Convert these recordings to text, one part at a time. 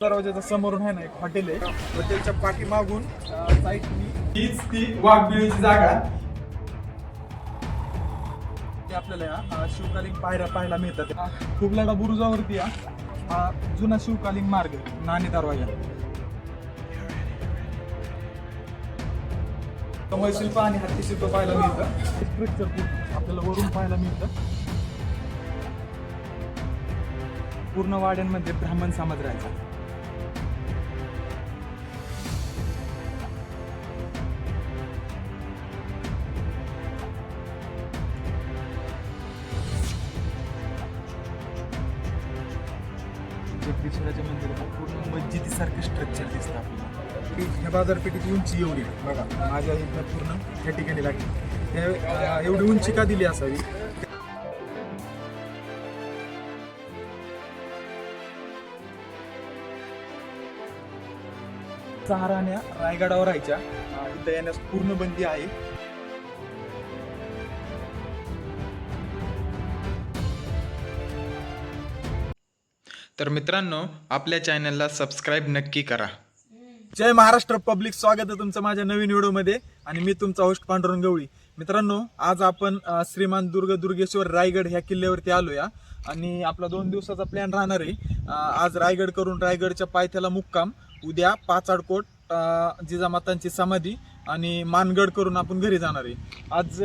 दरवाजाच्या समोरून आहे ना एक हॉटेल आहे. हॉटेलच्या पाठीमागून साईडनी हीच ती वाघबिळीची जागा. ते आपल्याला शिवकालीन पायऱ्या पाहायला मिळतात. कुबलाडा बुरुजावरती हा जुना शिवकालीन मार्ग नाणे दरवाजा. कमळशिल्प आणि हत्तीशिल्प पाहायला मिळतं. स्ट्रक्चर आपल्याला वरून पाहायला मिळतं. पूर्ण वाड्यांमध्ये ब्राह्मण समाज राहायचा. जगदीश्वराच्या मंदिरात पूर्ण मस्जिदीसारखं स्ट्रक्चर दिसतं आपल्याला. ह्या बाजारपेठेची उंची एवढी बघा, माझ्या इथं पूर्ण त्या ठिकाणी लागली. एवढी उंची का दिली असावी? सहाराण्या रायगडावर राहायच्या. इथं येण्यास पूर्ण बंदी आहे. तर मित्रांनो, आपल्या चॅनलला सबस्क्राईब नक्की करा. जय महाराष्ट्र पब्लिक, स्वागत आहे तुमचं माझ्या नवीन व्हिडिओमध्ये. आणि मी तुमचा होस्ट पांडुरंग गवळी. मित्रांनो, आज आपण श्रीमान दुर्गेश्वर रायगड ह्या किल्ल्यावरती आलो या. आणि आपला 2 दिवसाचा प्लॅन राहणार आहे. आज रायगड करून रायगडच्या पायथ्याला मुक्काम, उद्या पाचाडकोट जिजामातांची समाधी आणि मानगड करून आपण घरी जाणार आहे. आज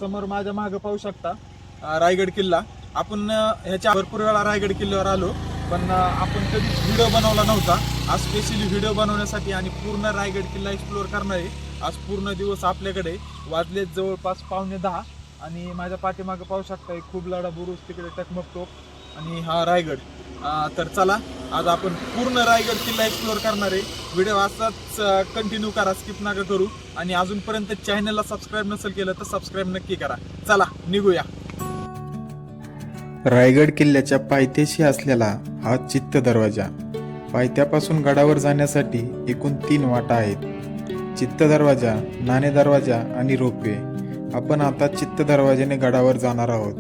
समोर माझ्या मागं पाहू शकता रायगड किल्ला. आपण ह्याच्या भरपूर वेळा रायगड किल्ल्यावर आलो, पण आपण कधीच व्हिडिओ बनवला नव्हता. आज स्पेशली व्हिडिओ बनवण्यासाठी आणि पूर्ण रायगड किल्ला एक्सप्लोअर करणार आहे. आज पूर्ण दिवस आपल्याकडे वाजले जवळपास 9:15. आणि माझ्या पाठीमागं पाहू शकता कुबलाडा बुरुज, तिकडे टकमक टोप आणि हा रायगड. तर चला, आज आपण पूर्ण रायगड किल्ला एक्सप्लोअर करणार आहे. व्हिडिओ असाच कंटिन्यू करा, स्किप नका करू. आणि अजूनपर्यंत चॅनलला सबस्क्राईब नसेल केलं तर सबस्क्राईब नक्की करा. चला निघूया. रायगड किल्ल्याच्या पायथ्याशी असलेला हा चित्त दरवाजा. पायथ्यापासून गडावर जाण्यासाठी एकूण 3 वाटा आहेत: चित्त दरवाजा, नाणे दरवाजा आणि रोपवे. आपण आता चित्त दरवाजाने गडावर जाणार आहोत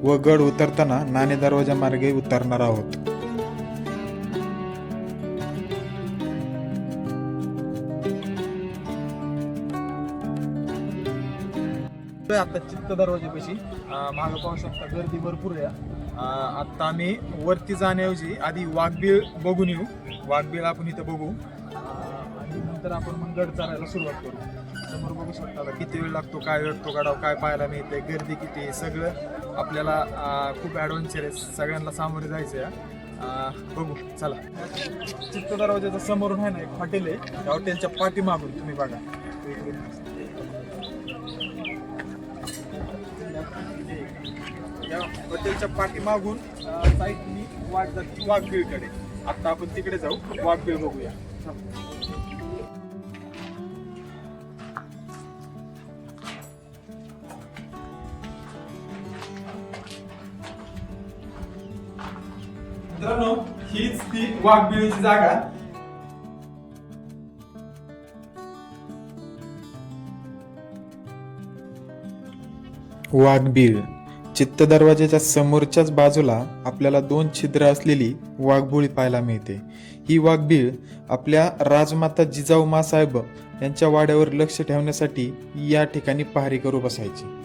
व गड उतरताना नाणे दरवाजा मार्गे उतरणार आहोत. आता चित्त दरवाजेपाशी मागं पाहू शकता गर्दी भरपूर आहे. आता आम्ही वरती जाण्याऐवजी आधी वाघबीळ बघून येऊ. वाघबीळ आपण इथं बघू आणि नंतर आपण मग गड चढायला सुरुवात करू. समोर बघू शकता आता किती वेळ लागतो, काय लागतो गडावर, काय पाहायला मिळते, गर्दी किती आहे, सगळं आपल्याला खूप ॲडव्हेंचर आहे. सगळ्यांना सामोरे जायचं आहे. बघू चला. चित्त दरवाजाच्या समोरून आहे ना एक हॉटेल आहे. त्या हॉटेलच्या पाठीमागून तुम्ही बघा, या हॉटेलच्या पाठीमागून साईडनी वाट जाते वाघबीळकडे. आता आपण तिकडे जाऊ, वाघबीळ बघूया. मित्रांनो, हीच ती वाघबीळीची जागा. वाघबीळ. चित्त दरवाजाच्या समोरच्याच बाजूला आपल्याला 2 छिद्र असलेली वाघबोळी पाहायला मिळते. ही वाघबीळ आपल्या राजमाता जिजाऊ मासाहेब यांच्या वाड्यावर लक्ष ठेवण्यासाठी या ठिकाणी पहारी करू बसायची.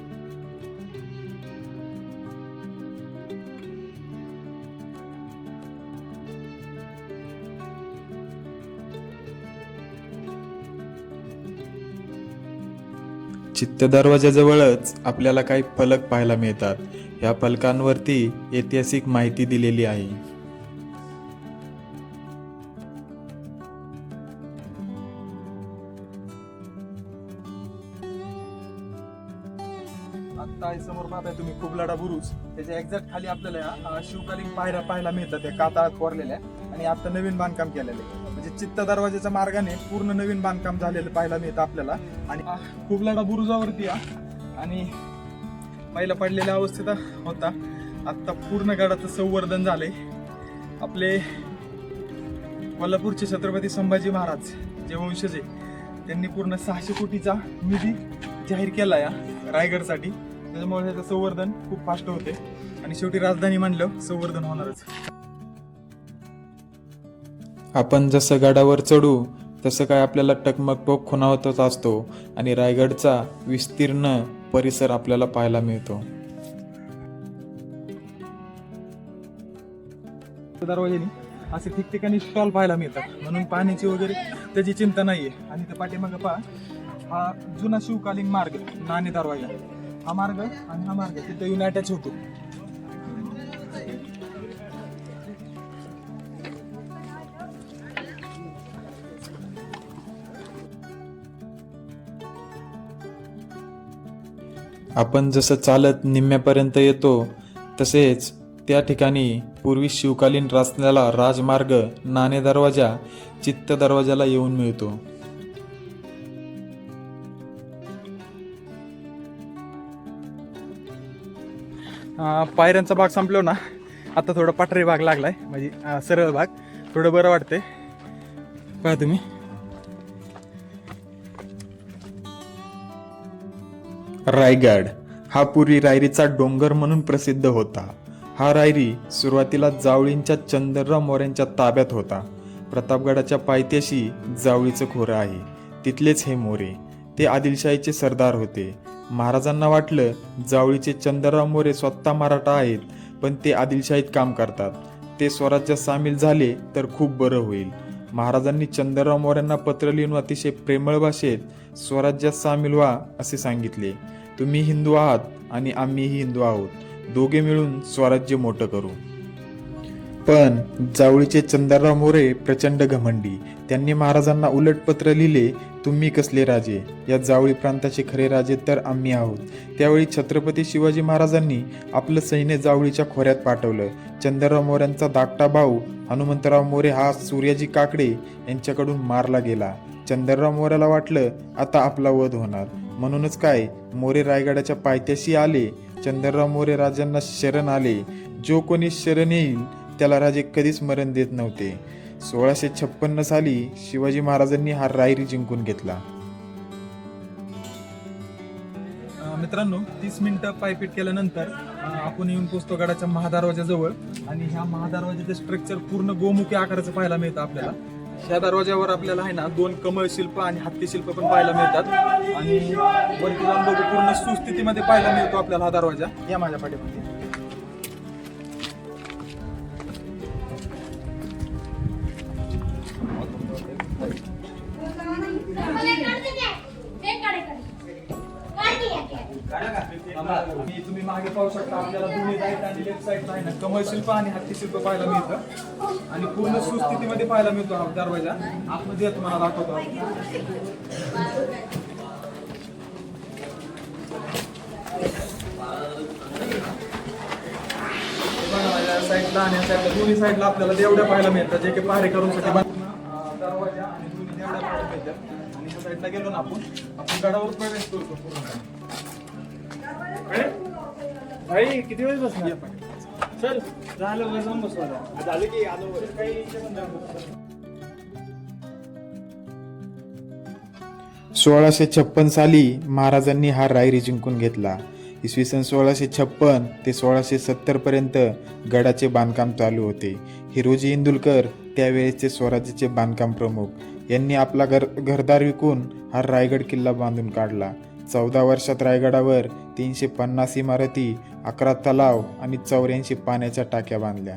चित्त दरवाजाजवळच आपल्याला काही फलक पाहायला मिळतात. या फलकांवरती ऐतिहासिक माहिती दिलेली आहे. आता समोर पाहताय तुम्ही कुबलाडा बुरुज. त्याच्या एक्झॅक्ट खाली आपल्याला शिवकालीन पायऱ्या पाहायला मिळतात, त्या कातळात कोरलेल्या. आणि आता नवीन बांधकाम केलेलं आहे. म्हणजे चित्त दरवाजाच्या मार्गाने पूर्ण नवीन बांधकाम झालेलं पाहायला मिळतं आपल्याला. आणि कुबलाडा बुरुजावरती आणि पहिला पडलेल्या अवस्थेत होता. आता पूर्ण गडाचं संवर्धन झालंय. आपले कोल्हापूरचे छत्रपती संभाजी महाराज जे वंशज आहे त्यांनी पूर्ण 600 कोटीचा निधी जाहीर केला या रायगडसाठी. त्याच्यामुळे त्याचं संवर्धन खूप फास्ट होते. आणि शेवटी राजधानी म्हणलं संवर्धन होणारच. आपण जसं गडावर चढू तसं काय आपल्याला टकमक टोक खुणावतच असतो आणि रायगडचा विस्तीर्ण परिसर आपल्याला पाहायला मिळतो. दरवाजानी असे ठिकठिकाणी स्टॉल पाहायला मिळतात, म्हणून पाण्याची वगैरे त्याची चिंता नाहीये. आणि त्या पाठीमागं पहा, हा जुना शिवकालीन मार्ग नाणे दरवाजा, हा मार्ग आणि हा मार्ग तिथे येऊन अटॅच होतो. आपण जसं चालत निम्म्यापर्यंत येतो तसेच त्या ठिकाणी पूर्वी शिवकालीन रचलेला राजमार्ग नाणे दरवाजा चित्त दरवाजाला येऊन मिळतो. पायऱ्यांचा भाग संपलो ना, आता थोडा पठारी भाग लागलाय, म्हणजे सरळ भाग, थोडं बरं वाटतंय. पहा तुम्ही, रायगड हा पूर्वी रायरीचा डोंगर म्हणून प्रसिद्ध होता. हा रायरी सुरुवातीला जावळींच्या चंद्रराव मोऱ्यांच्या ताब्यात होता. प्रतापगडाच्या पायथ्याशी जावळीचं खोरं आहे, तिथलेच हे मोरे. ते आदिलशाहीचे सरदार होते. महाराजांना वाटलं जावळीचे चंद्रराव मोरे स्वतः मराठा आहेत, पण ते आदिलशाहीत काम करतात, ते स्वराज्यात सामील झाले तर खूप बरं होईल. महाराजांनी चंद्रराव मोऱ्यांना पत्र लिहून अतिशय प्रेमळ भाषेत स्वराज्यात सामील व्हा असे सांगितले. तुम्ही हिंदू आहात आणि आम्हीही हिंदू आहोत, दोघे मिळून स्वराज्य मोठं करू. पण जावळीचे चंद्रराव मोरे प्रचंड घमंडी. त्यांनी महाराजांना उलट पत्र लिहिले, तुम्ही कसले राजे, या जावळी प्रांताचे खरे राजे तर आम्ही आहोत. त्यावेळी छत्रपती शिवाजी महाराजांनी आपलं सैन्य जावळीच्या खोऱ्यात पाठवलं. चंद्रराव मोऱ्यांचा धाकटा भाऊ हनुमंतराव मोरे हा सूर्याजी काकडे यांच्याकडून मारला गेला. चंद्रराव मोऱ्याला वाटलं आता आपला वध होणार, म्हणूनच काय मोरे रायगडाच्या पायथ्याशी आले. चंद्रराव मोरे राजांना शरण आले. जो कोणी शरण येईल त्याला राजे कधीच मरण देत नव्हते. 1656 साली शिवाजी महाराजांनी हा रायरी जिंकून घेतला. मित्रांनो, 30 मिनिटं पायपीट केल्यानंतर आपण येऊन पोचतो गडाच्या महादरवाजाजवळ. आणि ह्या महादरवाजाचे स्ट्रक्चर पूर्ण गोमुखी आकाराचं पाहायला मिळतं आपल्याला. ह्या दरवाज्यावर आपल्याला आहे ना 2 कमळ शिल्प आणि हत्ती शिल्प पण पाहायला मिळतात. आणि वरती जाऊन बघू, पूर्ण सुस्थितीमध्ये पाहायला मिळतो आपल्याला हा दरवाजा. या माझ्या पाठीमध्ये तुम्ही मागे पाहू शकता, आपल्याला दोन्ही राईट आणि लेफ्ट साईड आहे ना कमळ शिल्प आणि हत्ती शिल्प पाहायला मिळतं. आणि पूर्ण सुस्थितीमध्ये पाहायला मिळतो हा दरवाजा. आतमध्ये तुम्हाला दाखवतो. साईडला आणि साईडला दोन्ही साईडला आपल्याला देवड्या पाहायला मिळतात, जे की पहारेकरूंसाठी दरवाजा आणि दोन्ही देवड्या पाहायला मिळतात. आणि त्या साईडला गेलो ना आपण गडावर प्रवेश करतो पूर्ण. भाई किती वेळ बसणार सर? झालं जाऊन बसवा, झालं की आलो काही. 1656 साली महाराजांनी हा रायरी जिंकून घेतला. इसवी सन 1656 ते 1670 पर्यंत गडाचे बांधकाम चालू होते. हिरोजी इंदुलकर त्यावेळेचे स्वराज्याचे बांधकाम प्रमुख. यांनी आपला घरदार विकून हा रायगड किल्ला बांधून काढला. 14 वर्षात रायगडावर 350 इमारती, 11 तलाव आणि 84 पाण्याच्या टाक्या बांधल्या.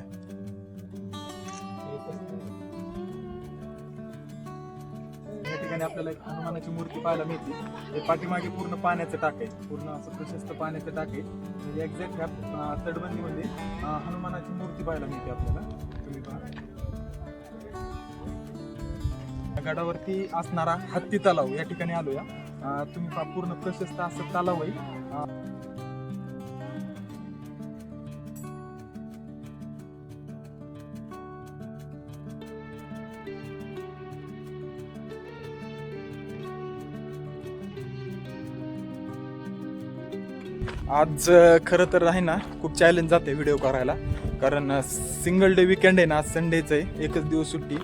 या ठिकाणी आपल्याला एक हनुमानाची मूर्ती पाहायला मिळते. हे पाठीमागे पूर्ण पाण्याचं टाक आहे, पूर्ण असं प्रशस्त पाण्याचं टाक आहे. म्हणजे एक्झॅक्ट ह्या तटबंदीमध्ये हनुमानाची मूर्ती पाहायला मिळते आपल्याला. तुम्ही पहा, गडावरती असणारा हत्ती तलाव या ठिकाणी आलोया. तुम्ही पहा, पूर्ण प्रशस्त असं तलाव आहे. आज खरं तर आहे ना खूप चॅलेंज जाते व्हिडिओ करायला, कारण सिंगल डे विकेंड आहे ना, आज संडेचं आहे, एकच दिवस सुट्टी,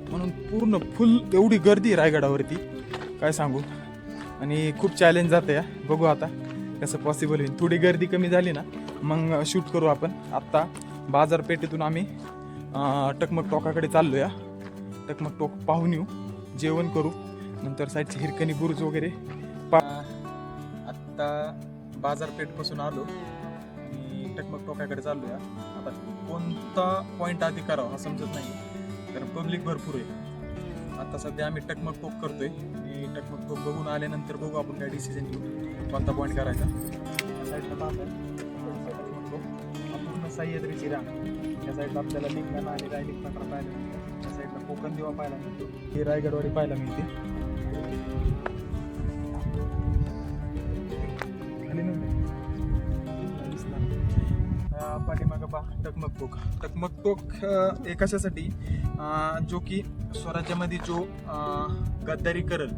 म्हणून पूर्ण फुल एवढी गर्दी रायगडावरती काय सांगू. आणि खूप चॅलेंज जाते या. बघू आता कसं पॉसिबल होईल. थोडी गर्दी कमी झाली ना मग शूट करू आपण. आत्ता बाजारपेठेतून आम्ही टकमक टोकाकडे चाललो या. टकमक टोक पाहून येऊ, जेवण करू, नंतर साईडची हिरकणी बुरुज वगैरे आत्ता बाजारपेठपासून आलो आणि टकमक टोकाकडे चाललो या. आता कोणता पॉईंट आधी करावा हा समजत नाही, कारण पब्लिक भरपूर आहे. आता सध्या आम्ही टकमक टोक करतोय आणि टकमक टोक बघून आल्यानंतर बघू आपण काय डिसिजन घेऊ कोणता पॉईंट करायचा. साईडला पाहताय टकमक टोक, पूर्ण सह्याद्रीची रांग. या साईडला आपल्याला लिंगाणा आणि रायलिंग पठार पाहायला मिळतो, त्या साईडला कोकण दिवा पाहायला मिळतो, ही रायगडवाडी पाहायला मिळते. पाठीमागं पहा टकमक टोक. टकमक टोक एक अशासाठी जो की स्वराज्यामध्ये जो गद्दारी करल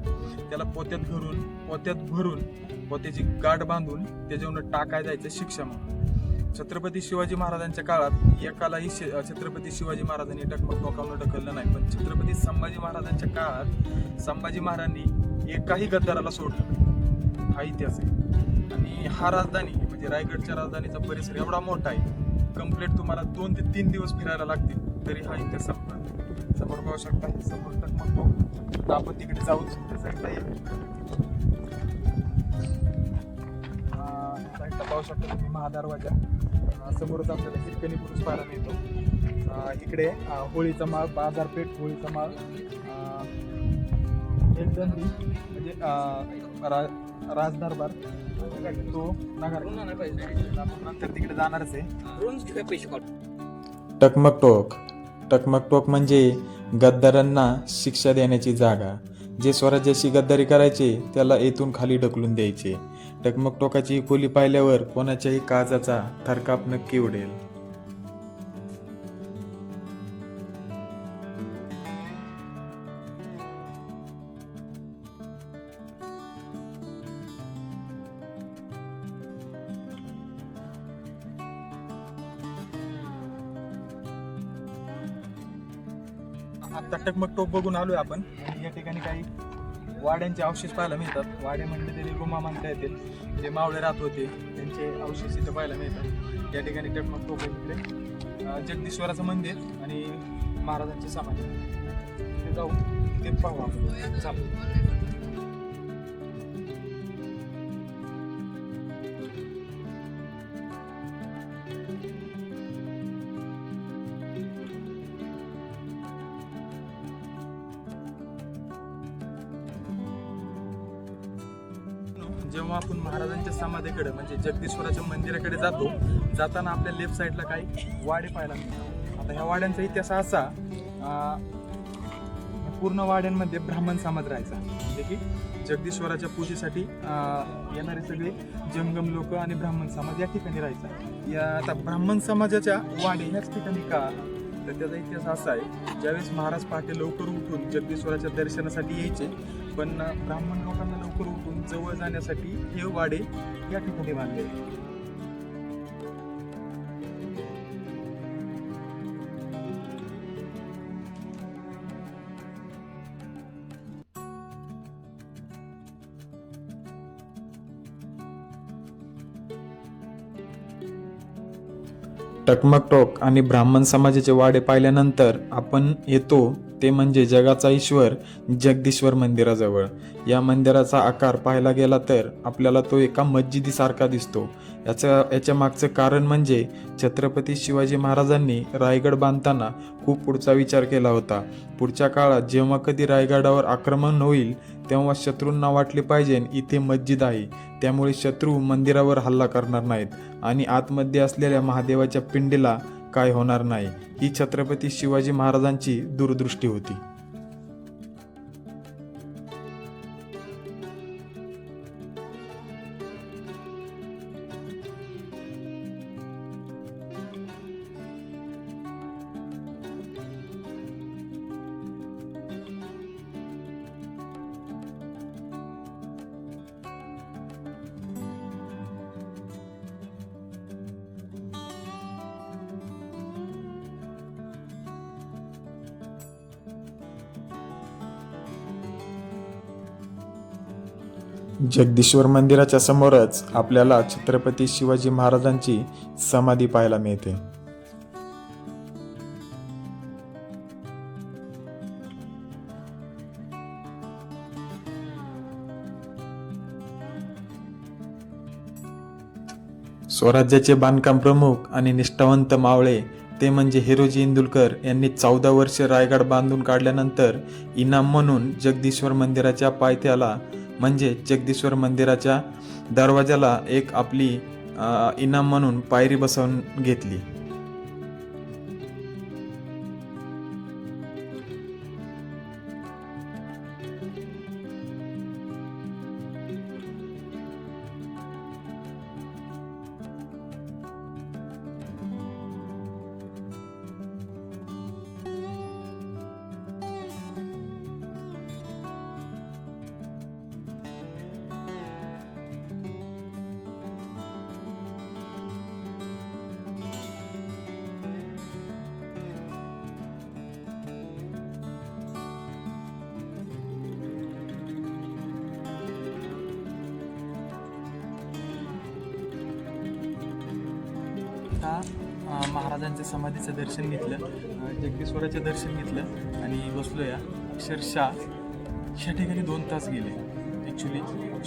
त्याला पोत्यात भरून पोत्याची गाठ बांधून त्याच्यावर टाकाय जायचं शिक्षा म्हणून. छत्रपती शिवाजी महाराजांच्या काळात एकालाही छत्रपती शिवाजी महाराजांनी टकमक टोकावून ढकललं नाही, पण छत्रपती संभाजी महाराजांच्या काळात संभाजी महाराजांनी एकाही गद्दाराला सोडलं, हा इतिहास आहे. आणि हा राजधानी म्हणजे रायगडच्या राजधानीचा परिसर एवढा मोठा आहे, कम्प्लीट तुम्हाला 2 ते 3 दिवस फिरायला लागतील तरी हा इतिहास संपणार. समोर पाहू शकता, समोर टकमक टोक. तर आपण तिकडे जाऊच, त्या साईडला पाहू शकता तुम्ही महादरवाजा. समोरच आपल्याला हिरकणी बुरुज पाहायला मिळतो. इकडे होळीचा माळ, बाजारपेठ, होळीचा माळ, एकदम म्हणजे राजदरबार तो नगर. आपण नंतर तिकडे जाणारच आहे. टकमक टोक. टकमक टोक म्हणजे गद्दारांना शिक्षा देण्याची जागा. जे स्वराज्याशी गद्दारी करायचे त्याला येथून खाली ढकलून द्यायचे. टकमक टोकाची ही खोली पाहिल्यावर कोणाच्याही काळजाचा थरकाप नक्की उडेल. आता टकमक टोक बघून आलोय आपण. या ठिकाणी काही वाड्यांचे अवशेष पाहायला मिळतात. वाडे म्हटले तरी गुमा मानता येतील, जे मावळे राहत होते त्यांचे अवशेष इथे पाहायला मिळतात. या ठिकाणी टकमक टोक इकडे जगदीश्वराचं मंदिर आणि महाराजांची समाधी. तिथे जाऊ, ते पाहू आपण. चालू. जेव्हा आपण महाराजांच्या समाधीकडे म्हणजे जगदीश्वराच्या मंदिराकडे जाताना आपल्या लेफ्ट साईडला काही वाडे पाहायला मिळतात. आता ह्या वाड्यांचा इतिहास असा, पूर्ण वाड्यांमध्ये ब्राह्मण समाज राहायचा, म्हणजे की जगदीश्वराच्या पूजेसाठी येणारे सगळे जंगम लोक आणि ब्राह्मण समाज या ठिकाणी राहायचा. आता ब्राह्मण समाजाच्या वाडे ह्याच ठिकाणी का, तर त्याचा इतिहास असा आहे, ज्यावेळेस महाराज पहाटे लवकर उठून जगदीश्वराच्या दर्शनासाठी यायचे, पण ब्राह्मण लोकांना लवकर उठून जवळ जाण्यासाठी हे वाडे या ठिकाणी बांधले. टकमक टोक आणि ब्राह्मण समाजाचे वाडे पाहिल्यानंतर आपण येतो ते म्हणजे जगाचा ईश्वर जगदीश्वर मंदिराजवळ. या मंदिराचा आकार पाहायला गेला तर आपल्याला तो एका मस्जिदीसारखा दिसतो. याच्या मागचं कारण म्हणजे छत्रपती शिवाजी महाराजांनी रायगड बांधताना खूप पुढचा विचार केला होता. पुढच्या काळात जेव्हा कधी रायगडावर आक्रमण होईल तेव्हा शत्रूंना वाटले पाहिजे इथे मस्जिद आहे, त्यामुळे शत्रू मंदिरावर हल्ला करणार नाहीत आणि आतमध्ये असलेल्या महादेवाच्या पिंडीला काय होणार नाही. ही छत्रपती शिवाजी महाराजांची दूरदृष्टी होती. जगदीश्वर मंदिराच्या समोरच आपल्याला छत्रपती शिवाजी महाराजांची समाधी पाहायला मिळते. स्वराज्याचे बांधकाम प्रमुख आणि निष्ठावंत मावळे ते म्हणजे हिरोजी इंदुलकर यांनी 14 वर्ष रायगड बांधून काढल्यानंतर इनाम म्हणून जगदीश्वर मंदिराच्या पायथ्याला म्हणजे जगदीश्वर मंदिराच्या दरवाजाला एक आपली इनाम म्हणून पायरी बसवून घेतली. महाराजांच्या समाधीचं दर्शन घेतलं, जगदीश्वराचं दर्शन घेतलं आणि बसलो या अक्षरशः ह्या ठिकाणी 2 तास गेले. ॲक्च्युली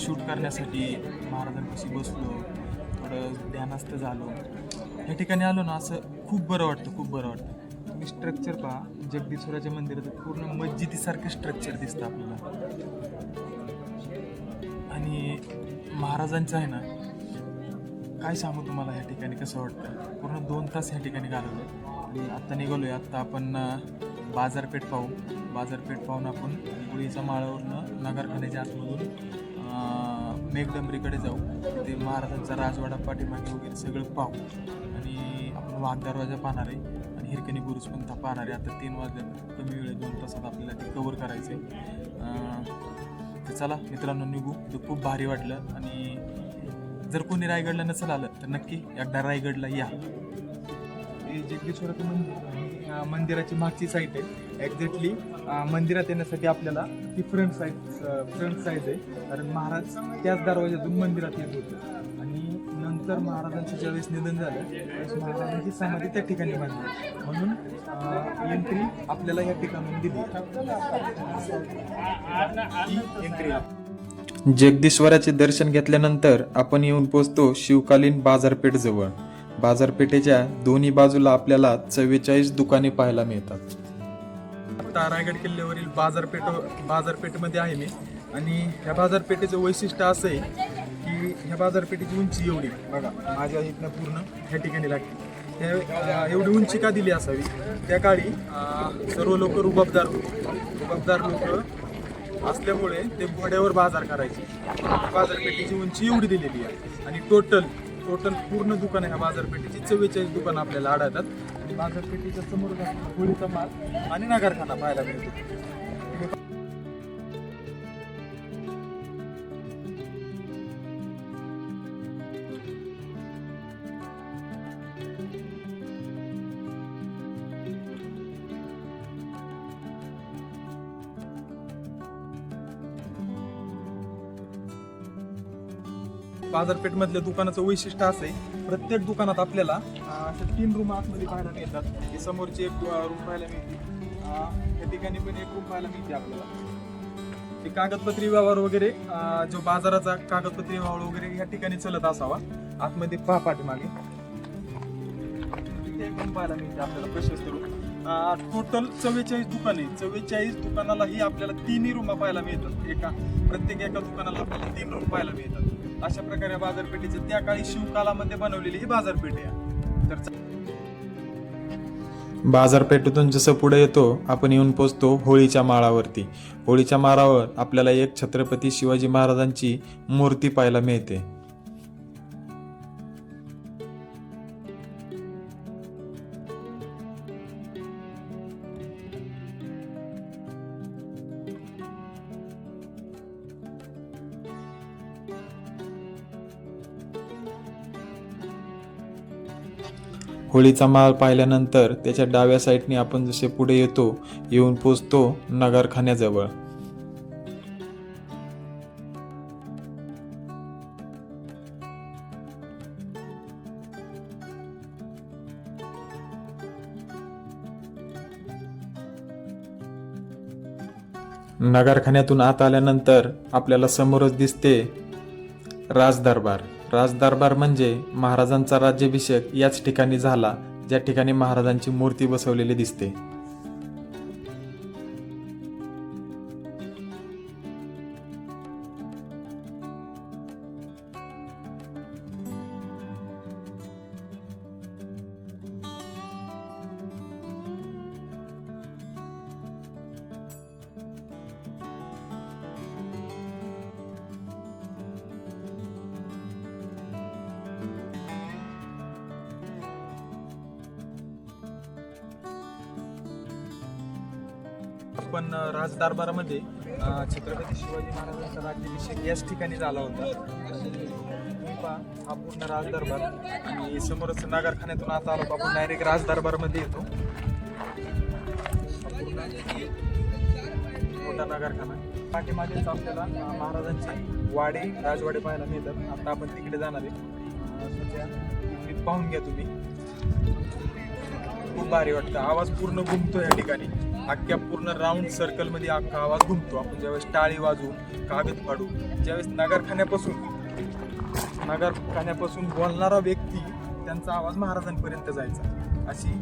शूट करण्यासाठी महाराजांपाशी बसलो, थोडं ध्यानस्थ झालो. ह्या ठिकाणी आलो ना असं खूप बरं वाटतं, खूप बरं वाटतं. तुम्ही स्ट्रक्चर पहा, जगदीश्वराच्या मंदिराचं पूर्ण मस्जिदीसारखं स्ट्रक्चर दिसतं आपल्याला. आणि महाराजांचं आहे ना, काय सांगू तुम्हाला ह्या ठिकाणी कसं वाटतं. पूर्ण 2 तास ह्या ठिकाणी घालवलं आणि आत्ता निघालो आहे. आत्ता आपण बाजारपेठ पाहू. बाजारपेठ पाहून आपण गुळीच्या माळावरनं नगरखान्याच्या आतमधून मेघडंबरीकडे जाऊ. ते महाराजांचा राजवाडा पाठीमागे वगैरे सगळं पाहू आणि आपण वाघ दरवाजा पाहणार आहे आणि हिरकणी बुरुज पण पाहणार आहे. आता 3 वाजल्या, कमी वेळ 2 तासात आपल्याला ते कवर करायचं आहे. तर चला मित्रांनो निघू. ते खूप भारी वाटलं आणि जर कोणी रायगडला नसेल आलं तर नक्की एकदा रायगडला या. हे जगदीश्वराचं मंदिर, मंदिराची मागची साईड आहे. एक्झॅक्टली मंदिरात येण्यासाठी आपल्याला ती फ्रंट साईड आहे. कारण महाराज त्याच दरवाजातून मंदिरात येत होते आणि नंतर महाराजांचं ज्यावेळेस निधन झालं त्यावेळेस महाराजांची समाधी त्या ठिकाणी बांधली, म्हणून एंट्री आपल्याला या ठिकाणून दिली. ही एंट्री. जगदीश्वराचे दर्शन घेतल्यानंतर आपण येऊन पोहोचतो शिवकालीन बाजारपेठ जवळ. बाजारपेठेच्या दोन्ही बाजूला आपल्याला 44 दुकाने पाहायला मिळतात. आता रायगड किल्ल्यावरील बाजारपेठेमध्ये आहे मी आणि ह्या बाजारपेठेचं वैशिष्ट्य असं आहे की ह्या बाजारपेठेची उंची एवढी बघा, माझ्या इथनं पूर्ण ह्या ठिकाणी लागते. एवढी उंची का दिली असावी, त्या काळी सर्व लोक रुबाबदार लोक असल्यामुळे ते घोड्यावर बाजार करायचे. बाजारपेठेची उंची एवढी दिलेली आहे आणि टोटल पूर्ण दुकान ह्या बाजारपेठेची 44 दुकानं आपल्याला आढळतात. आणि बाजारपेठेच्या समोर होळीचा माल आणि नगरखाना पाहायला मिळतो. बाजारपेठमधल्या दुकानाचं वैशिष्ट्य असं आहे, प्रत्येक दुकानात आपल्याला अशा 3 रूम आतमध्ये पाहायला मिळतात. ही समोरची एक रूम पाहायला मिळते, या ठिकाणी पण एक रूम पाहायला मिळते आपल्याला. हे कागदपत्री व्यवहार वगैरे, जो बाजाराचा कागदपत्री व्यवहार वगैरे या ठिकाणी चलत असावा. आतमध्ये पहा पाठीमागे तिथे एक रूम पाहायला मिळते आपल्याला प्रशस्त रूम. टोटल 44 दुकाने, 44 दुकानालाही आपल्याला 3 रूम पाहायला मिळतात. प्रत्येक एका दुकानाला आपल्याला 3 रूम पाहायला मिळतात. अशा प्रकारे बाजारपेठेचं त्या काळी शिवकालामध्ये बनवलेली ही बाजारपेठ आहे. तर बाजारपेठेतून जसं पुढे येतो आपण येऊन पोहोचतो होळीच्या माळावरती. होळीच्या माळावर आपल्याला एक छत्रपती शिवाजी महाराजांची मूर्ती पाहायला मिळते. होळीचा माळ पाहिल्यानंतर त्याच्या डाव्या साईडने आपण जसे पुढे येऊन पोचतो नगरखान्याजवळ. नगरखान्यातून आत आल्यानंतर आपल्याला समोरच दिसते राजदरबार. राजदरबार म्हणजे महाराजांचा राज्याभिषेक याच ठिकाणी झाला, ज्या ठिकाणी महाराजांची मूर्ती बसवलेली दिसते. पण राजदरबारामध्ये छत्रपती शिवाजी महाराजांचा राज्याभिषेक याच ठिकाणी झाला होता. तुम्ही पहा, हा पूर्ण राजदरबार आणि समोरच नगरखान्यातून आता आलो आपण डायरेक्ट राजदरबारमध्ये येतो. हा पूर्ण मोठा नगरखाना, पाठीमागेच आपल्याला महाराजांचे वाडे राजवाडे पाहायला मिळतात. आता आपण तिकडे जाणार आहे. सध्या इकडे पाहून घ्या तुम्ही, खूप भारी वाटतं. आवाज पूर्ण घुमतो या ठिकाणी, अख्ख्या पूर्ण राऊंड सर्कल मध्ये अख्खा आवाज घुमतो. आपण ज्यावेळेस टाळी वाजवू, कागद फाडू, ज्यावेळेस नगरखान्यापासून बोलणारा व्यक्ती त्यांचा आवाज महाराजांपर्यंत जायचा, अशी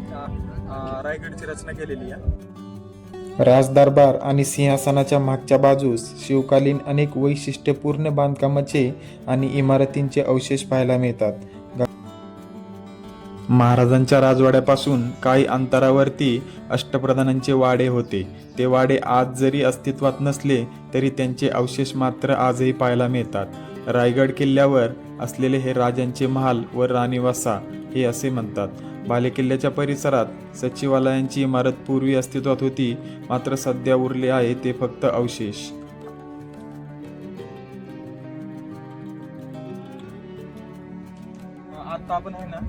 रायगडची रचना केलेली आहे. राजदरबार आणि सिंहासनाच्या मागच्या बाजूस शिवकालीन अनेक वैशिष्ट्यपूर्ण बांधकामाचे आणि इमारतींचे अवशेष पाहायला मिळतात. महाराजांच्या राजवाड्यापासून काही अंतरावरती अष्टप्रधानांचे वाडे होते. ते वाडे आज जरी अस्तित्वात नसले तरी त्यांचे अवशेष मात्र आजही पाहायला मिळतात. रायगड किल्ल्यावर असलेले हे राजांचे महाल व राणीवासा हे असे म्हणतात. बालेकिल्ल्याच्या परिसरात सचिवालयांची इमारत पूर्वी अस्तित्वात होती, मात्र सध्या उरले आहे ते फक्त अवशेष. आता आपण आहे ना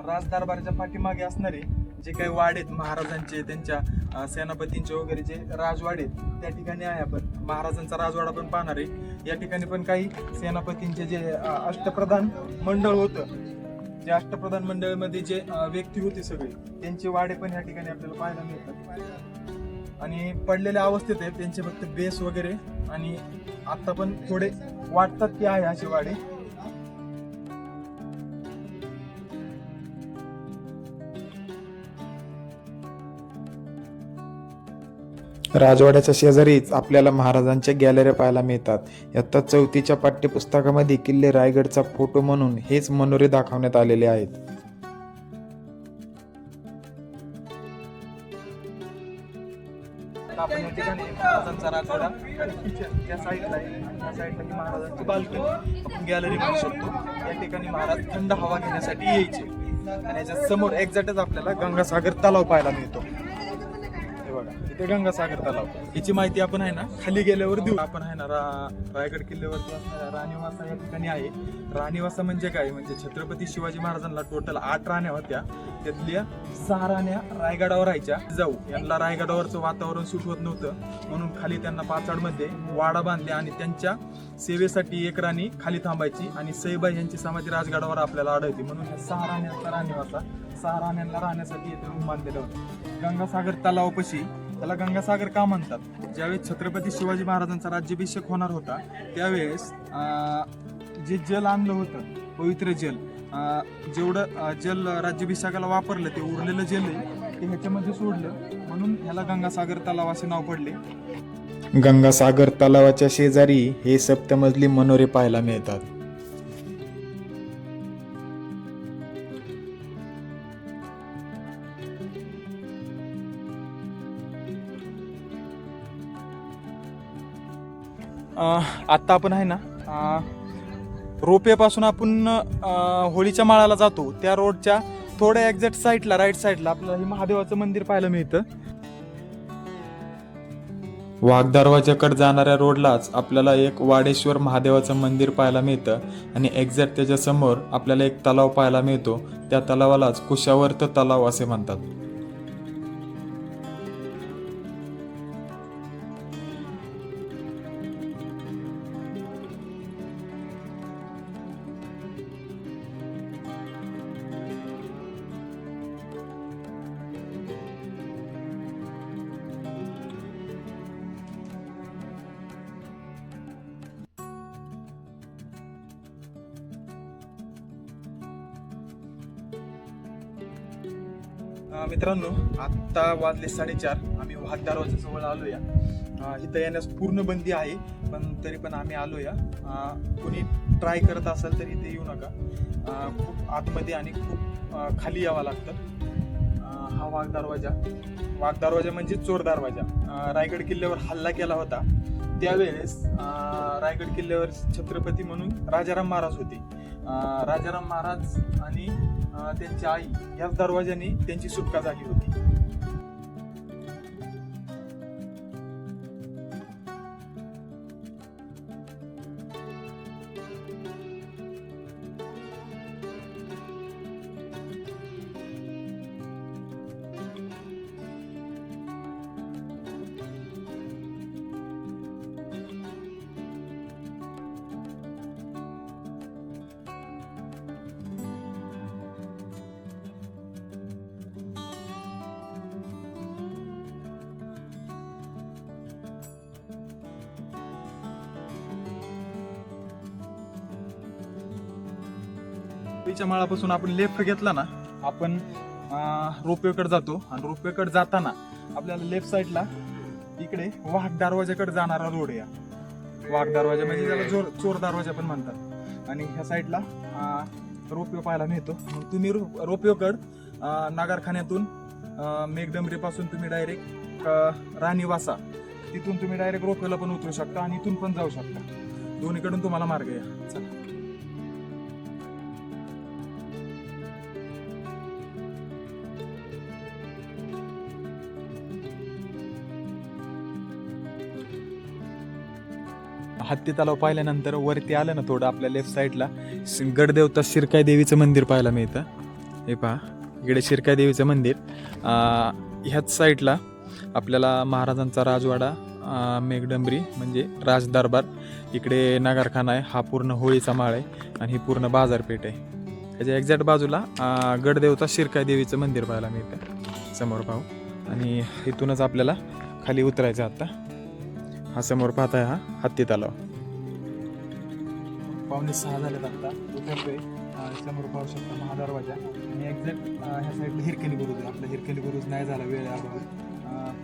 राजदरबाराच्या पाठीमागे असणारे जे काही वाडे आहेत महाराजांचे, त्यांच्या सेनापतींचे वगैरे जे राजवाडे आहेत, त्या ठिकाणी आहे आपण. महाराजांचा राजवाडा पण पाहणार आहे. या ठिकाणी पण काही सेनापतींचे जे अष्टप्रधान मंडळ होतं, जे अष्टप्रधान मंडळामध्ये जे व्यक्ती होते सगळे, त्यांचे वाडे पण या ठिकाणी आपल्याला पाहायला मिळतात. आणि पडलेल्या अवस्थेत आहेत त्यांचे फक्त बेस वगैरे, आणि आता पण थोडे वाटतात की आहे असे वाडे. राजवाड्याच्या शेजारीच आपल्याला महाराजांच्या गॅलऱ्या पाहायला मिळतात. इयत्ता 4थीच्या पाठ्यपुस्तकामध्ये किल्ले रायगडचा फोटो म्हणून हेच मनोरे दाखवण्यात आलेले आहेत. आपण या ठिकाणी महाराजांचा राजवाडा आणि किचन या साईडला आहे, या साईडला ही महाराजांची बाल्कनी, आपण गॅलरी म्हणू शकतो. या ठिकाणी महाराज थंड हवा घेण्यासाठी यायचे. आणि याच्या समोर एक्झॅक्टच आपल्याला गंगासागर तलाव पाहायला मिळतो. इथे गंगासागर तलाव, याची माहिती आपण आहे ना खाली गेल्यावर देऊ. आपण आहे ना रायगड किल्ल्यावरती असणाऱ्या राणीवासा या ठिकाणी आहे. राणीवासा म्हणजे काय, म्हणजे छत्रपती शिवाजी महाराजांना टोटल 8 राण्या होत्या, त्यातल्या 6 राण्या रायगडावर राहायच्या. जाऊ यांना रायगडावरचं वातावरण सूट होत नव्हतं, म्हणून खाली त्यांना पाचाडमध्ये वाडा बांधले आणि त्यांच्या सेवेसाठी एक राणी खाली थांबायची. आणि सईबाई यांची समाधी राजगडावर आपल्याला आढळते, म्हणून या 6 राण्यांचा राणीवासा, 6 राण्यांना राहण्यासाठी इथे रूम बांधलेलं होतं. गंगासागर तलावापाशी त्याला गंगासागर का म्हणतात, ज्यावेळेस छत्रपती शिवाजी महाराजांचा राज्याभिषेक होणार होता त्यावेळेस जे जल आणलं होतं, पवित्र जल, जेवढं जल राज्याभिषेकाला वापरलं ते उरलेलं जल आहे ते ह्याच्यामध्ये सोडलं, म्हणून ह्याला गंगासागर तलाव असे नाव पडले. गंगासागर तलावाच्या शेजारी हे सप्तमजली मनोरे पाहायला मिळतात. आत्ता आपण आहे ना रोपेपासून आपण होळीच्या माळाला जातो, त्या रोडच्या थोड्या एक्झॅक्ट साईडला, राईट साईडला आपल्याला हे महादेवाचं मंदिर पाहायला मिळतं. वाघदरवाजाकडे जाणाऱ्या रोडलाच आपल्याला एक वाडेश्वर महादेवाचं मंदिर पाहायला मिळतं आणि एक्झॅक्ट त्याच्या समोर आपल्याला एक तलाव पाहायला मिळतो. त्या तलावालाच कुशावर्त तलाव असे म्हणतात. मित्रांनो, आत्ता वाजले 4:30. आम्ही वाघ दरवाजा जवळ आलो या. इथं येण्यास पूर्ण बंदी आहे, पण तरी पण आम्ही आलो या. कोणी ट्राय करत असेल तर इथे येऊ नका. खूप आतमध्ये आणि खूप खाली यावं लागतं. हा वाघ दरवाजा म्हणजे चोर दरवाजा. रायगड किल्ल्यावर हल्ला केला होता त्यावेळेस रायगड किल्ल्यावर छत्रपती म्हणून राजाराम महाराज होते. राजाराम महाराज आणि त्यांची आई याच दरवाजाने त्यांची सुटका झाली होती. च्या माळापासून आपण लेफ्ट घेतला ना, आपण रोपवेकडे जातो आणि रोपवेकडे जाताना आपल्याला लेफ्ट साईडला इकडे वाघ दरवाजाकडे जाणारा रोड आहे. वाघ दरवाजा म्हणजे त्याला चोर दरवाजा पण म्हणतात. आणि ह्या साईडला रोपवे पाहायला मिळतो. मग तुम्ही रोपवेकडे नगरखान्यातून मेघडंबरी पासून तुम्ही डायरेक्ट राणीवासा तिथून तुम्ही डायरेक्ट रोपवेला पण उतरू शकता आणि इथून पण जाऊ शकता. दोन्हीकडून तुम्हाला मार्ग आहे. चला. हत्ती तलाव पाहिल्यानंतर वरती आलं ना थोडं आपल्या लेफ्ट साईडला गडदेवता शिरकाई देवीचं मंदिर पाहायला मिळतं. हे पहा, इकडे शिरकाई देवीचं मंदिर. ह्याच साईडला आपल्याला महाराजांचा राजवाडा, मेघडंबरी म्हणजे राजदरबार, इकडे नगरखाना आहे. हा पूर्ण होळीचा माळ आहे आणि ही पूर्ण बाजारपेठ आहे. त्याच्या एक्झॅक्ट बाजूला गडदेवता शिरकाई देवीचं मंदिर पाहायला मिळतं समोर पाहू. आणि इथूनच आपल्याला खाली उतरायचं. आता हा समोर पाहताय हा हत्ती तलाव. 5:45 झालेत. आता उतरतोय. समोर पाहू शकता महादरवाजा आणि एक्झॅक्ट ह्या साईडला हिरकणी बुरुज आहे. आपला हिरकणी बुरुज नाही झाला वेळ अगोदर,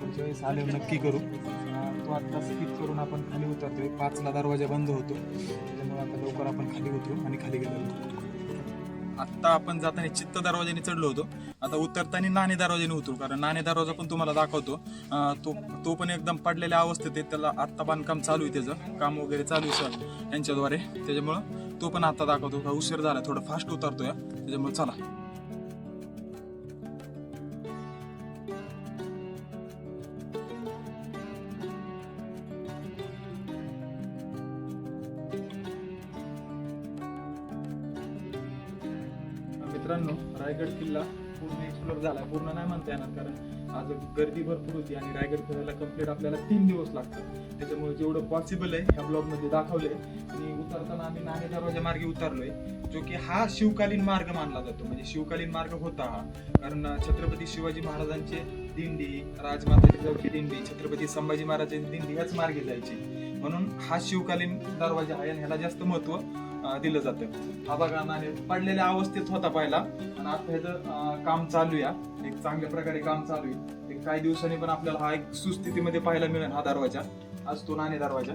पुढच्या वेळेस आल्यावर नक्की करू. तो आता स्किप करून आपण खाली उतरतोय. 5ला दरवाजा बंद होतो, त्यामुळे आता लवकर आपण खाली उतरू आणि खाली गेलो. आत्ता आपण जाताना चित्त दरवाजाने चढलो होतो. आता उतरताना नाणे दरवाजाने उतरू, कारण नाणे दरवाजा पण तुम्हाला दाखवतो. तो पण एकदम पडलेल्या अवस्थेत आहे. त्याला आत्ता बांधकाम चालू आहे, त्याचं काम वगैरे चालू आहे सर यांच्याद्वारे. त्याच्यामुळं तो पण आता दाखवतो. का उशीर झाला, थोडं फास्ट उतरतोय त्याच्यामुळे. चला. मित्रांनो, रायगड किल्ला पूर्ण एक्सप्लोर झाला. पूर्ण नाही म्हणता येणार, कारण आज गर्दी भरपूर होती आणि रायगड फिरायला कम्प्लीट आपल्याला 3 दिवस लागतात. त्याच्यामुळे जेवढं पॉसिबल आहे ह्या ब्लॉग मध्ये दाखवलंय. आणि उतरताना आम्ही नाणे दरवाजा मार्गे उतरलोय, जो की हा शिवकालीन मार्ग मानला जातो. म्हणजे शिवकालीन मार्ग होता हा, कारण छत्रपती शिवाजी महाराजांचे दिंडी, राजमाता जिजाऊची दिंडी, छत्रपती संभाजी महाराजांची दिंडी याच मार्गे जायची. म्हणून हा शिवकालीन दरवाजा आहे आणि ह्याला जास्त महत्व दिलं जातं. हा बघा, नाणे पडलेल्या अवस्थेत होता पहिला आणि आता ह्याचं काम चालू आहे. एक चांगल्या प्रकारे काम चालू आहे. एक काही दिवसांनी पण आपल्याला हा एक सुस्थितीमध्ये पाहायला मिळेल. हा दरवाजा आज तो नाणे दरवाजा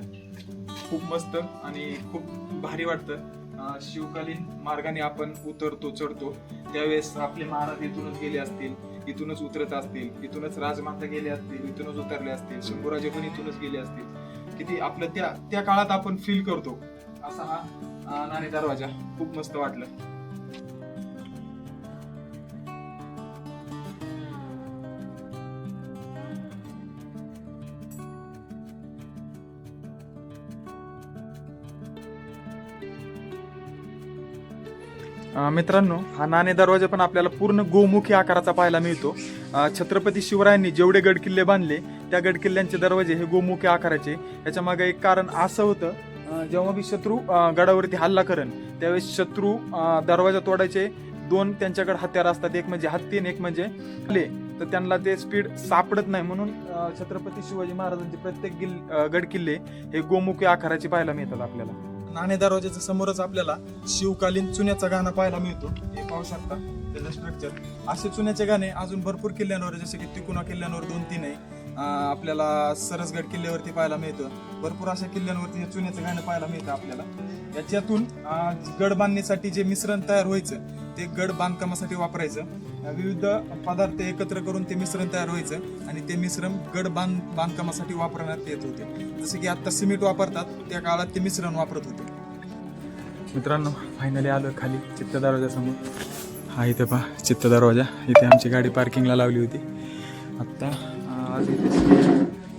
खूप मस्त आणि खूप भारी वाटतं. शिवकालीन मार्गाने आपण उतरतो, चढतो, त्यावेळेस आपले महाराज इथूनच गेले असतील, इथूनच उतरत असतील, इथूनच राजमाता गेले असतील, इथूनच उतरले असतील, शंभूराजे पण इथूनच गेले असतील. किती आपलं त्या काळात आपण फील करतो असा हा नाणे दरवाजा. खूप मस्त वाटलं. मित्रांनो, हा नाणे दरवाजा पण आपल्याला पूर्ण गोमुखी आकाराचा पाहायला मिळतो. छत्रपती शिवरायांनी जेवढे गड किल्ले बांधले त्या गड किल्ल्यांचे दरवाजे हे गोमुखी आकाराचे. याच्या मागे एक कारण असं होतं, जेव्हा बी शत्रू गडावरती हल्ला करण त्यावेळेस शत्रू दरवाजा तोडायचे 2 त्यांच्याकडे हत्यार असतात. एक म्हणजे हत्ती आणि एक म्हणजे किल्ले. तर त्यांना ते स्पीड सापडत नाही, म्हणून छत्रपती शिवाजी महाराजांचे प्रत्येक गड किल्ले हे गोमुखी आकाराचे पाहायला मिळतात आपल्याला. नाणे दरवाजाच्या समोरच आपल्याला शिवकालीन चुन्याचा गाणं पाहायला मिळतो. हे पाहू शकता. त्याचं स्ट्रक्चर. असे चुन्याचे गाणे अजून भरपूर किल्ल्यांवर, जसे की तिकोना किल्ल्यांवर 2-3 आहे, आपल्याला सरसगड किल्ल्यावरती पाहायला मिळतं. भरपूर अशा किल्ल्यांवरती हे चुन्याचं गाणं पाहायला मिळतं आपल्याला. याच्यातून गड बांधणीसाठी जे मिश्रण तयार व्हायचं ते गड बांधकामासाठी वापरायचं. विविध पदार्थ एकत्र करून ते मिश्रण तयार व्हायचं आणि ते मिश्रण गड बांधकामासाठी वापरण्यात येत होते. जसे की आता सिमेंट वापरतात, त्या काळात ते मिश्रण वापरत होते. मित्रांनो, फायनली आलो खाली चित्त दरवाजासमोर. हा इथे पहा चित्त दरवाजा. इथे आमची गाडी पार्किंगला लावली होती. आत्ता आज इथे